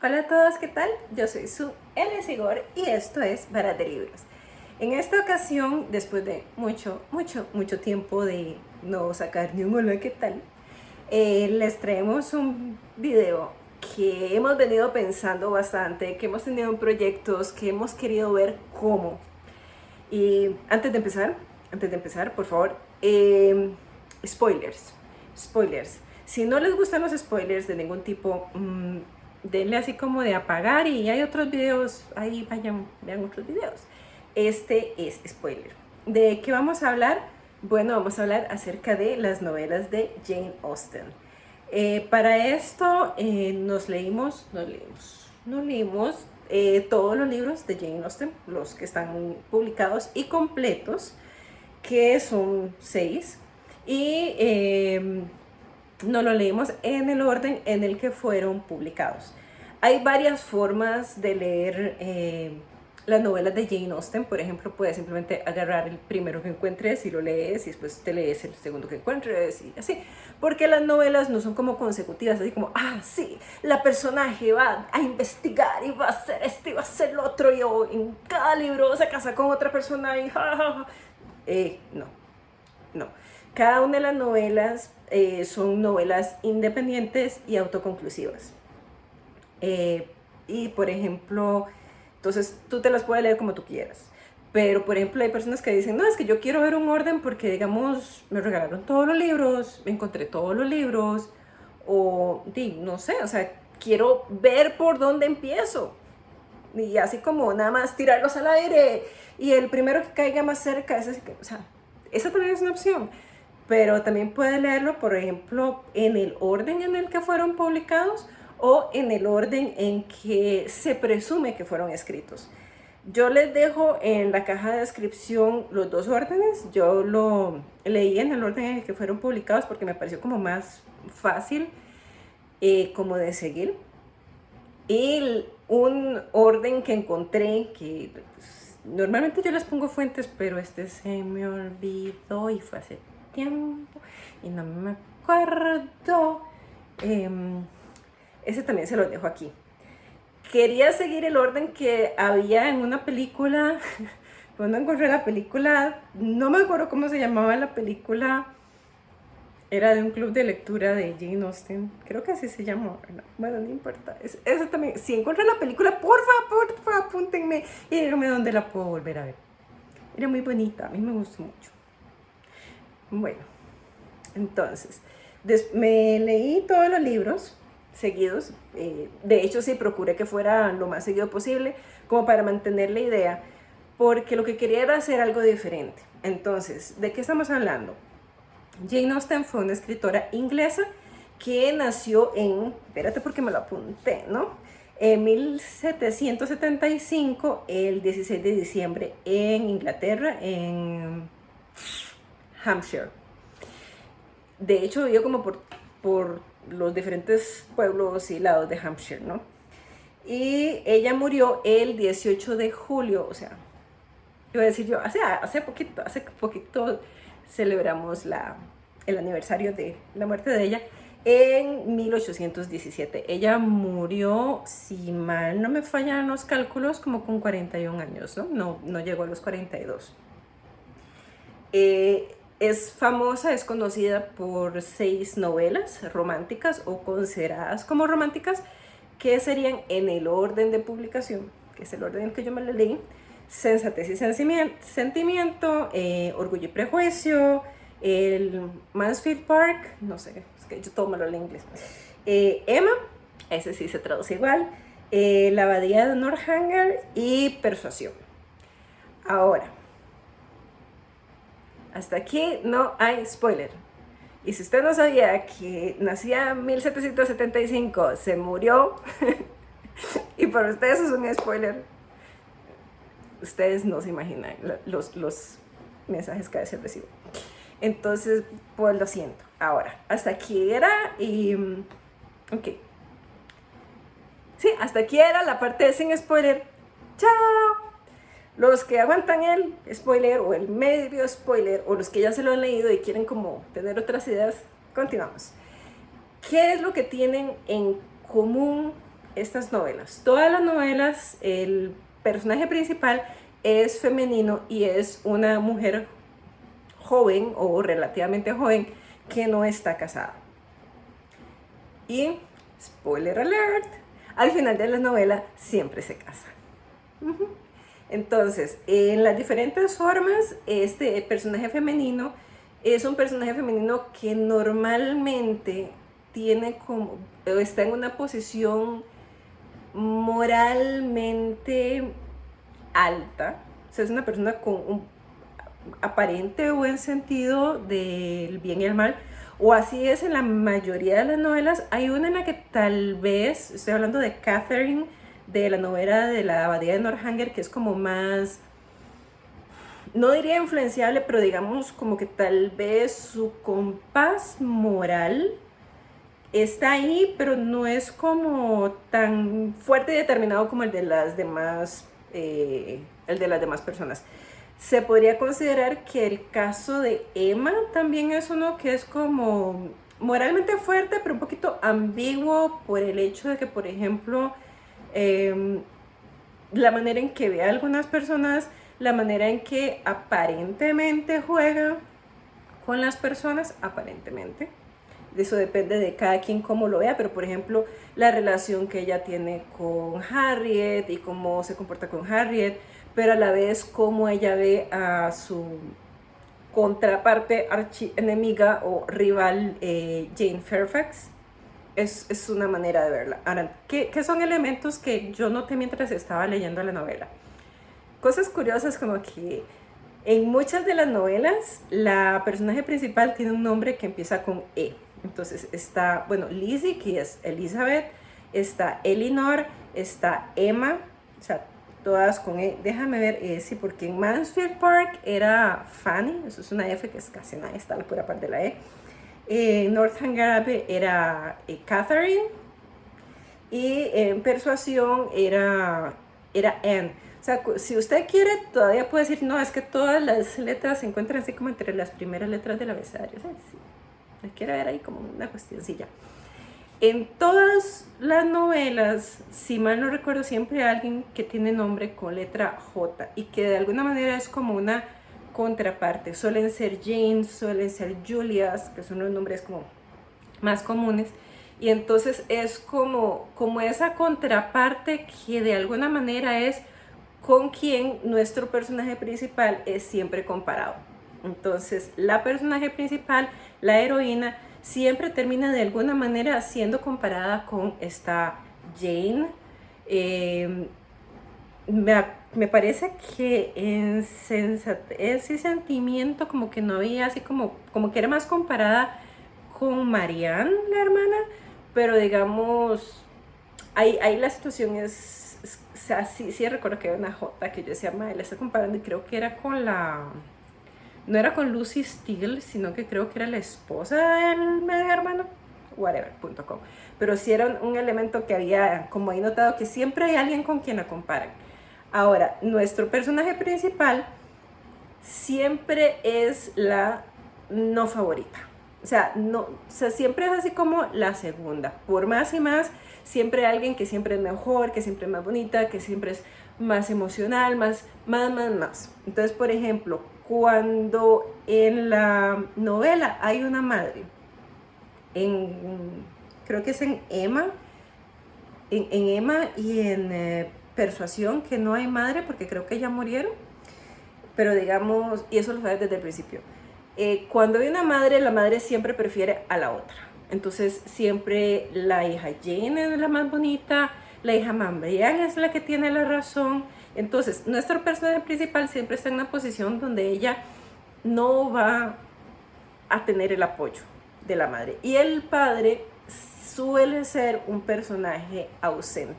Hola a todos, ¿qué tal? Yo soy su L. Sigor y esto es Varas de Libros. En esta ocasión, después de mucho tiempo de no sacar ni un hola, ¿qué tal? Les traemos un video que hemos venido pensando bastante, que hemos tenido proyectos, que hemos querido ver cómo. Y antes de empezar, por favor, spoilers. Si no les gustan los spoilers de ningún tipo, denle así como de apagar y hay otros videos, ahí vayan, vean otros videos. Este es spoiler. ¿De qué vamos a hablar? Bueno, vamos a hablar acerca de las novelas de Jane Austen. Para esto nos leímos todos los libros de Jane Austen, los que están publicados y completos, que son 6, y no lo leímos en el orden en el que fueron publicados. Hay varias formas de leer las novelas de Jane Austen. Por ejemplo, puedes simplemente agarrar el primero que encuentres y lo lees y después te lees el segundo que encuentres y así, porque las novelas no son como consecutivas, así como, sí, la personaje va a investigar y va a hacer esto y va a hacer lo otro y en cada libro se casa con otra persona y no. Cada una de las novelas son novelas independientes y autoconclusivas. Y por ejemplo, entonces tú te las puedes leer como tú quieras. Pero por ejemplo hay personas que dicen, no, es que yo quiero ver un orden porque digamos me regalaron todos los libros, me encontré todos los libros, o no sé, o sea, quiero ver por dónde empiezo. Y así como nada más tirarlos al aire y el primero que caiga más cerca, o sea, esa también es una opción. Pero también puedes leerlo, por ejemplo, en el orden en el que fueron publicados o en el orden en que se presume que fueron escritos. Yo les dejo en la caja de descripción los dos órdenes. Yo lo leí en el orden en el que fueron publicados porque me pareció como más fácil como de seguir. Y un orden que encontré, que pues, normalmente yo les pongo fuentes, pero este se me olvidó y fue hace tiempo y no me acuerdo. Ese también se lo dejo aquí. Quería seguir el orden que había en una película. Cuando encontré la película, no me acuerdo cómo se llamaba la película. Era de un club de lectura de Jane Austen. Creo que así se llamó. No, bueno, no importa. Eso también. Si encuentran la película, por favor, apúntenme y díganme dónde la puedo volver a ver. Era muy bonita. A mí me gustó mucho. Bueno, entonces, me leí todos los libros seguidos. De hecho, sí, procuré que fuera lo más seguido posible, como para mantener la idea, porque lo que quería era hacer algo diferente. Entonces, ¿de qué estamos hablando? Jane Austen fue una escritora inglesa que nació espérate porque me lo apunté, ¿no? En 1775, el 16 de diciembre, en Inglaterra, en Hampshire. De hecho, vivió como por los diferentes pueblos y lados de Hampshire, ¿no? Y ella murió el 18 de julio, o sea, iba a decir yo, hace poquito celebramos el aniversario de la muerte de ella, en 1817. Ella murió, si mal no me fallan los cálculos, como con 41 años, ¿no? No llegó a los 42. Es famosa, es conocida por 6 novelas románticas o consideradas como románticas, que serían en el orden de publicación, que es el orden en el que yo me la leí: Sensatez y Sentimiento, Orgullo y Prejuicio, el Mansfield Park, no sé, es que yo todo me lo leo en inglés, Emma, ese sí se traduce igual, La Abadía de Northanger y Persuasión. Ahora, hasta aquí no hay spoiler. Y si usted no sabía que nacía en 1775, se murió, y para ustedes es un spoiler, ustedes no se imaginan los mensajes que a veces recibo. Entonces, pues lo siento. Ahora, hasta aquí era y... ok. Sí, hasta aquí era la parte de sin spoiler. ¡Chao! Los que aguantan el spoiler o el medio spoiler, o los que ya se lo han leído y quieren como tener otras ideas, continuamos. ¿Qué es lo que tienen en común estas novelas. Todas las novelas, el personaje principal es femenino y es una mujer joven o relativamente joven que no está casada. Y, spoiler alert, al final de la novela siempre se casa. Entonces, en las diferentes formas, este personaje femenino es un personaje femenino que normalmente tiene como, está en una posición moralmente alta. O sea, es una persona con un aparente buen sentido del bien y el mal, o así es en la mayoría de las novelas. Hay una en la que tal vez, estoy hablando de Catherine, de la novela de la Abadía de Northanger, que es como más, no diría influenciable, pero digamos como que tal vez su compás moral está ahí, pero no es como tan fuerte y determinado como el de las demás, personas. Se podría considerar que el caso de Emma también es uno que es como moralmente fuerte, pero un poquito ambiguo por el hecho de que, por ejemplo, la manera en que ve a algunas personas, la manera en que aparentemente juega con las personas, aparentemente. Eso depende de cada quien cómo lo vea, pero por ejemplo, la relación que ella tiene con Harriet y cómo se comporta con Harriet, pero a la vez cómo ella ve a su contraparte archienemiga o rival, Jane Fairfax. Es una manera de verla. Ahora, ¿qué son elementos que yo noté mientras estaba leyendo la novela? Cosas curiosas como que en muchas de las novelas la personaje principal tiene un nombre que empieza con E. Entonces está, bueno, Lizzie, que es Elizabeth, está Elinor, está Emma, o sea, todas con E. Déjame ver, sí, porque en Mansfield Park era Fanny, eso es una F que es casi nada, está la pura parte de la E. Northanger Abbey era Catherine, y en Persuasión era Anne. O sea, si usted quiere, todavía puede decir, no, es que todas las letras se encuentran así como entre las primeras letras del abecedario. O sea, sí, quiere ver ahí como una cuestioncilla. En todas las novelas, si mal no recuerdo, siempre hay alguien que tiene nombre con letra J y que de alguna manera es como una contraparte. Suelen ser James, suelen ser Julias, que son los nombres como más comunes. Y entonces es como esa contraparte que de alguna manera es con quien nuestro personaje principal es siempre comparado. Entonces la personaje principal, la heroína, siempre termina de alguna manera siendo comparada con esta Jane. Me parece que en sensatez y sentimiento como que no había así como que era más comparada con Marianne, la hermana, pero digamos, ahí la situación es o sea, sí recuerdo que había una J que yo decía, madre, la estoy comparando y creo que era con no era con Lucy Steele, sino que creo que era la esposa del medio hermano, whatever.com. Pero sí era un elemento que había como ahí notado que siempre hay alguien con quien la comparan. Ahora, nuestro personaje principal siempre es la no favorita. O sea, siempre es así como la segunda. Por más y más, siempre hay alguien que siempre es mejor, que siempre es más bonita, que siempre es más emocional, más. Entonces, por ejemplo, cuando en la novela hay una madre, creo que es en Emma, en Emma y en Persuasión, que no hay madre porque creo que ya murieron, pero digamos, y eso lo sabes desde el principio. Cuando hay una madre, la madre siempre prefiere a la otra. Entonces siempre la hija Jane es la más bonita, la hija Marianne es la que tiene la razón. Entonces nuestro personaje principal siempre está en una posición donde ella no va a tener el apoyo de la madre. Y el padre suele ser un personaje ausente.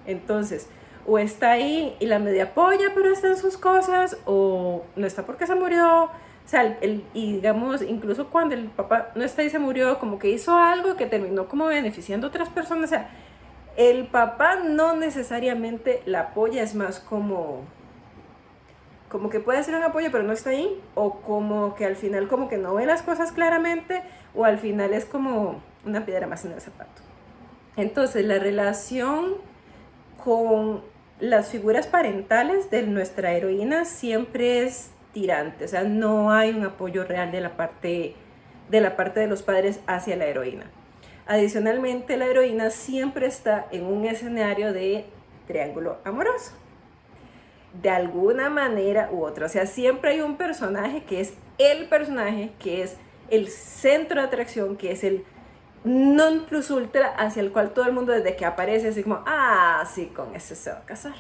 Entonces, o está ahí y la media apoya, pero está en sus cosas, o no está porque se murió. O sea, y digamos, incluso cuando el papá no está y se murió, como que hizo algo que terminó como beneficiando a otras personas. O sea, el papá no necesariamente la apoya, es más como que puede ser un apoyo pero no está ahí, o como que al final como que no ve las cosas claramente, o al final es como una piedra más en el zapato. Entonces, la relación con las figuras parentales de nuestra heroína siempre es tirante, o sea, no hay un apoyo real de la parte de los padres hacia la heroína. Adicionalmente, la heroína siempre está en un escenario de triángulo amoroso, de alguna manera u otra. O sea, siempre hay un personaje que es el personaje, que es el centro de atracción, que es el non plus ultra hacia el cual todo el mundo desde que aparece así como, ah, sí, con ese se va a casar.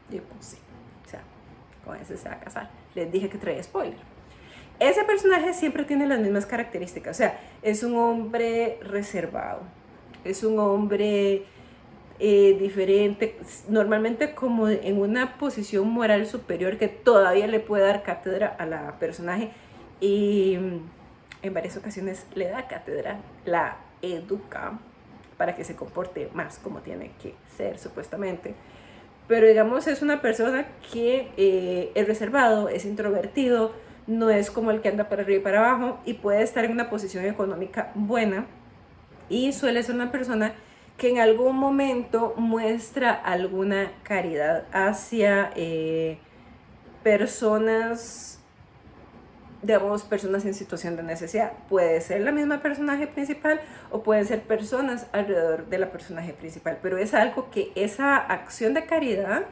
Y pues sí, o sea, con ese se va a casar. Les dije que traía spoiler. Ese personaje siempre tiene las mismas características, o sea, es un hombre reservado, es un hombre diferente, normalmente como en una posición moral superior que todavía le puede dar cátedra a la personaje y en varias ocasiones le da cátedra, la educa para que se comporte más como tiene que ser supuestamente. Pero digamos es una persona que es reservado, es introvertido, no es como el que anda para arriba y para abajo y puede estar en una posición económica buena y suele ser una persona que en algún momento muestra alguna caridad hacia personas, digamos, personas en situación de necesidad. Puede ser la misma personaje principal o pueden ser personas alrededor de la personaje principal, pero es algo que esa acción de caridad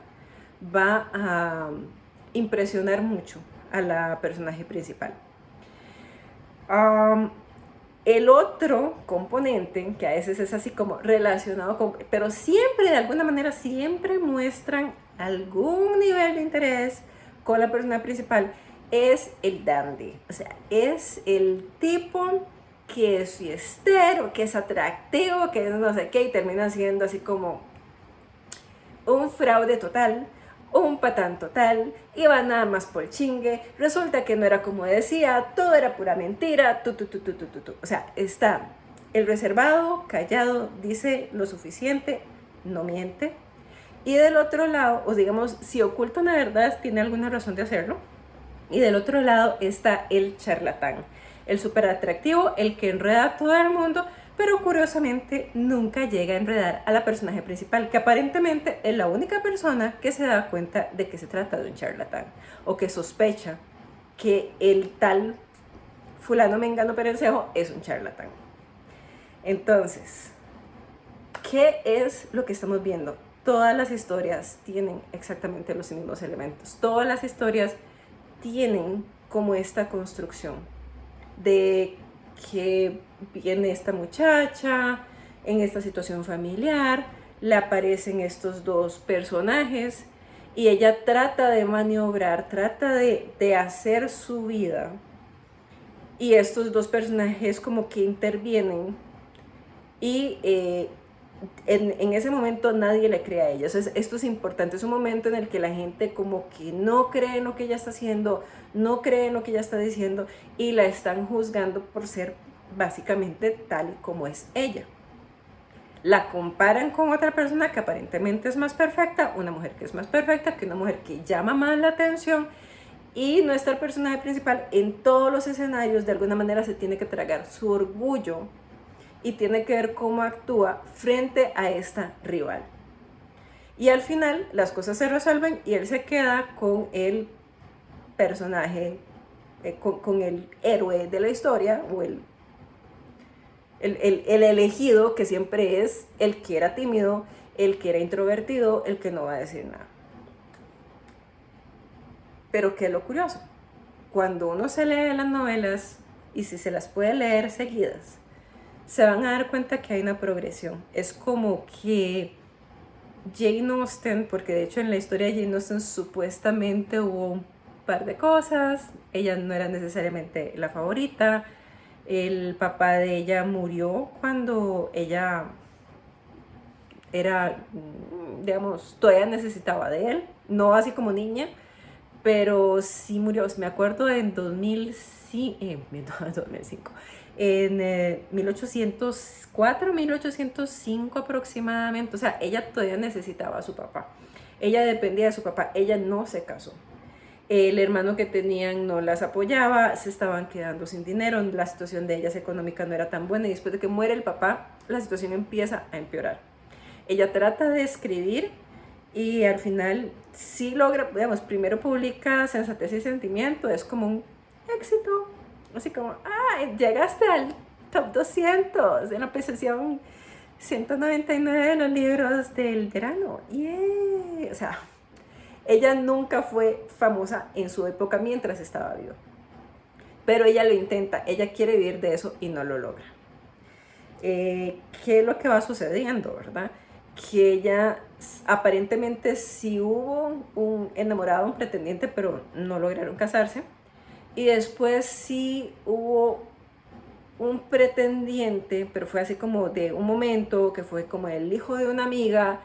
va a impresionar mucho a la personaje principal. El otro componente, que a veces es así como relacionado con, pero siempre de alguna manera, siempre muestran algún nivel de interés con la persona principal, es el dandy. O sea, es el tipo que es fiestero, que es atractivo, que es no sé qué, y termina siendo así como un fraude total, un patán total, iba nada más por chingue, resulta que no era como decía, todo era pura mentira, O sea, está el reservado, callado, dice lo suficiente, no miente. Y del otro lado, o digamos, si oculta una verdad, tiene alguna razón de hacerlo. Y del otro lado está el charlatán, el súper atractivo, el que enreda a todo el mundo, pero curiosamente nunca llega a enredar a la personaje principal, que aparentemente es la única persona que se da cuenta de que se trata de un charlatán, o que sospecha que el tal fulano mengano perencejo es un charlatán. Entonces, ¿qué es lo que estamos viendo? Todas las historias tienen exactamente los mismos elementos. Todas las historias tienen como esta construcción de que viene esta muchacha en esta situación familiar, le aparecen estos dos personajes y ella trata de maniobrar, trata de hacer su vida y estos dos personajes como que intervienen y en ese momento nadie le cree a ella. Esto es importante, es un momento en el que la gente como que no cree en lo que ella está haciendo, no cree en lo que ella está diciendo y la están juzgando por ser básicamente tal como es ella. La comparan con otra persona que aparentemente es más perfecta, una mujer que es más perfecta, que una mujer que llama más la atención y nuestro personaje principal en todos los escenarios de alguna manera se tiene que tragar su orgullo y tiene que ver cómo actúa frente a esta rival. Y al final las cosas se resuelven y él se queda con el personaje, con el héroe de la historia o el elegido, que siempre es el que era tímido, el que era introvertido, el que no va a decir nada. Pero ¿qué es lo curioso? Cuando uno se lee las novelas y si se las puede leer seguidas, se van a dar cuenta que hay una progresión. Es como que Jane Austen, porque de hecho en la historia de Jane Austen supuestamente hubo un par de cosas, ella no era necesariamente la favorita, el papá de ella murió cuando ella era, digamos, todavía necesitaba de él, no así como niña, pero sí murió, me acuerdo en 2005, en 1804, 1805 aproximadamente, o sea, ella todavía necesitaba a su papá, ella dependía de su papá, ella no se casó. El hermano que tenían no las apoyaba, se estaban quedando sin dinero, la situación de ellas económica no era tan buena y después de que muere el papá, la situación empieza a empeorar. Ella trata de escribir y al final sí logra, digamos, primero publica Sensatez y Sentimiento, es como un éxito, así como, llegaste al top 200 en la posición 199 de los libros del verano. ¡Yeah! O sea, ella nunca fue famosa en su época mientras estaba viva. Pero ella lo intenta, ella quiere vivir de eso y no lo logra. ¿Qué es lo que va sucediendo, verdad? Que ella aparentemente sí hubo un enamorado, un pretendiente, pero no lograron casarse. Y después sí hubo un pretendiente, pero fue así como de un momento, que fue como el hijo de una amiga,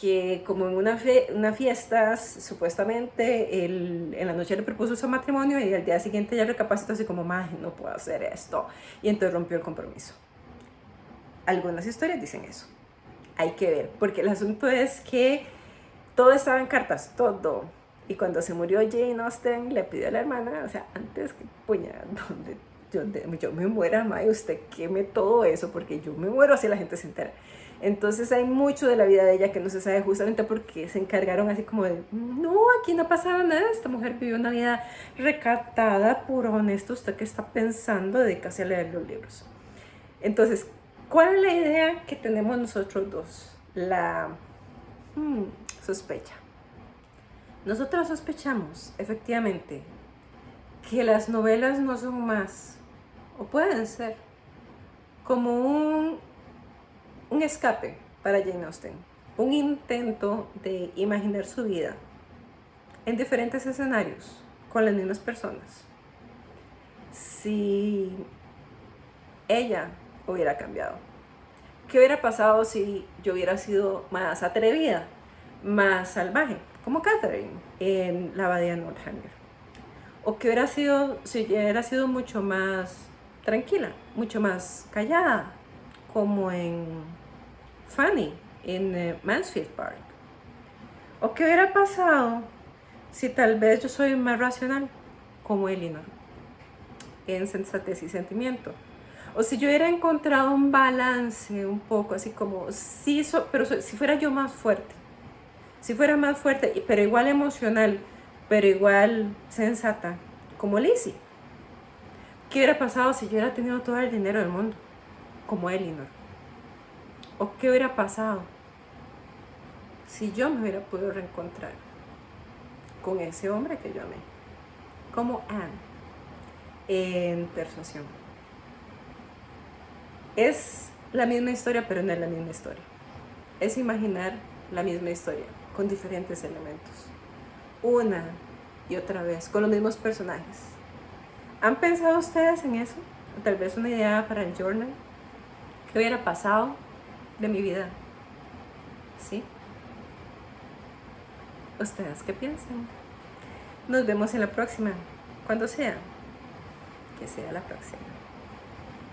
que como en una fiesta, supuestamente, en la noche le propuso su matrimonio y al día siguiente ya recapacitó así como, maje, no puedo hacer esto. Y entonces rompió el compromiso. Algunas historias dicen eso. Hay que ver, porque el asunto es que todo estaba en cartas, todo. Y cuando se murió Jane Austen, le pidió a la hermana, o sea, antes que puñada, donde yo me muera, mae, usted queme todo eso, porque yo me muero así la gente se entera. Entonces hay mucho de la vida de ella que no se sabe justamente porque se encargaron así como de, no, aquí no pasaba nada, esta mujer vivió una vida recatada, puro, honesto, usted que está pensando, dedícase a leer los libros. Entonces, ¿cuál es la idea que tenemos nosotros dos? La sospecha. Nosotros sospechamos, efectivamente, que las novelas no son más, o pueden ser, como un escape para Jane Austen, un intento de imaginar su vida en diferentes escenarios, con las mismas personas. Si ella hubiera cambiado, ¿qué hubiera pasado si yo hubiera sido más atrevida, más salvaje, como Catherine en La Abadía de Northanger? ¿O qué hubiera sido si hubiera sido mucho más tranquila, mucho más callada, como en Fanny en Mansfield Park? ¿O qué hubiera pasado si tal vez yo soy más racional, como Elinor en Sensatez y Sentimiento? O si yo hubiera encontrado un balance un poco así como, sí, pero si fuera yo más fuerte, si fuera más fuerte, pero igual emocional, pero igual sensata, como Lizzie. ¿Qué hubiera pasado si yo hubiera tenido todo el dinero del mundo, como Elinor? ¿O qué hubiera pasado si yo me hubiera podido reencontrar con ese hombre que yo amé, como Anne en Persuasión? Es la misma historia, pero no es la misma historia. Es imaginar la misma historia con diferentes elementos, una y otra vez, con los mismos personajes. ¿Han pensado ustedes en eso? O tal vez una idea para el journal. ¿Qué hubiera pasado de mi vida? ¿Sí? ¿Ustedes qué piensan? Nos vemos en la próxima, cuando sea. Que sea la próxima.